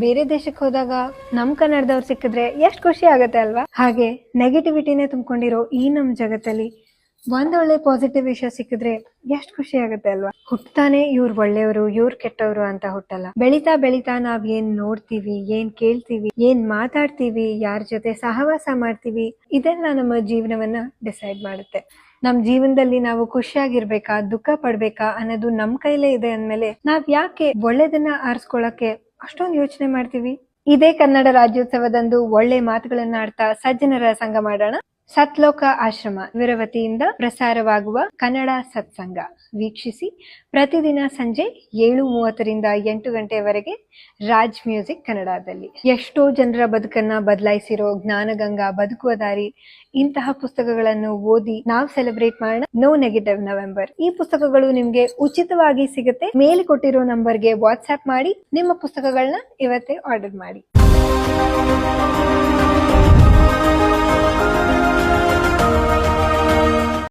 ಬೇರೆ ದೇಶಕ್ಕೆ ಹೋದಾಗ ನಮ್ ಕನ್ನಡದವ್ರು ಸಿಕ್ಕಿದ್ರೆ ಎಷ್ಟು ಖುಷಿ ಆಗತ್ತೆ ಅಲ್ವಾ? ಹಾಗೆ ನೆಗೆಟಿವಿಟಿನೇ ತುಂಬಿಕೊಂಡಿರೋ ಈ ನಮ್ ಜಗತ್ತಲ್ಲಿ ಒಂದೊಳ್ಳೆ ಪಾಸಿಟಿವ್ ವಿಷಯ ಸಿಕ್ಕಿದ್ರೆ ಎಷ್ಟು ಖುಷಿ ಆಗುತ್ತೆ ಅಲ್ವಾ? ಹುಟ್ತಾನೆ ಇವ್ರು ಒಳ್ಳೆಯವರು ಇವ್ರು ಕೆಟ್ಟವರು ಅಂತ ಹುಟ್ಟಲ್ಲ. ಬೆಳಿತಾ ಬೆಳಿತಾ ನಾವ್ ಏನ್ ನೋಡ್ತೀವಿ, ಏನ್ ಕೇಳ್ತೀವಿ, ಏನ್ ಮಾತಾಡ್ತೀವಿ, ಯಾರ ಜೊತೆ ಸಹವಾಸ ಮಾಡ್ತೀವಿ, ಇದೆಲ್ಲ ನಮ್ಮ ಜೀವನವನ್ನ ಡಿಸೈಡ್ ಮಾಡುತ್ತೆ. ನಮ್ ಜೀವನದಲ್ಲಿ ನಾವು ಖುಷಿಯಾಗಿರ್ಬೇಕಾ ದುಃಖ ಪಡ್ಬೇಕಾ ಅನ್ನೋದು ನಮ್ ಕೈಲೇ ಇದೆ ಅಂದ್ಮೇಲೆ ನಾವ್ ಯಾಕೆ ಒಳ್ಳೇದನ್ನ ಆರಿಸ್ಕೊಳಕ್ಕೆ ಅಷ್ಟೊಂದು ಯೋಚನೆ ಮಾಡ್ತೀವಿ? ಇದೇ ಕನ್ನಡ ರಾಜ್ಯೋತ್ಸವದಂದು ಒಳ್ಳೆ ಮಾತುಗಳನ್ನ ಆಡ್ತಾ ಸಜ್ಜನರ ಸಂಘ ಮಾಡೋಣ. ಸತ್ಲೋಕ ಆಶ್ರಮ ಇವರ ವತಿಯಿಂದ ಪ್ರಸಾರವಾಗುವ ಕನ್ನಡ ಸತ್ಸಂಗ ವೀಕ್ಷಿಸಿ. ಪ್ರತಿದಿನ ಸಂಜೆ 7:30ರಿಂದ 8 ಗಂಟೆಯವರೆಗೆ ರಾಜ್ ಮ್ಯೂಸಿಕ್ ಕನ್ನಡದಲ್ಲಿ. ಎಷ್ಟೋ ಜನರ ಬದುಕನ್ನ ಬದಲಾಯಿಸಿರೋ ಜ್ಞಾನಗಂಗಾ, ಬದುಕುವ ದಾರಿ ಇಂತಹ ಪುಸ್ತಕಗಳನ್ನು ಓದಿ ನಾವು ಸೆಲೆಬ್ರೇಟ್ ಮಾಡೋಣ. No negative November. ಈ ಪುಸ್ತಕಗಳು ನಿಮ್ಗೆ ಉಚಿತವಾಗಿ ಸಿಗುತ್ತೆ. ಮೇಲೆ ಕೊಟ್ಟಿರೋ ನಂಬರ್ಗೆ ವಾಟ್ಸ್ಆಪ್ ಮಾಡಿ ನಿಮ್ಮ ಪುಸ್ತಕಗಳನ್ನ ಇವತ್ತೇ ಆರ್ಡರ್ ಮಾಡಿ.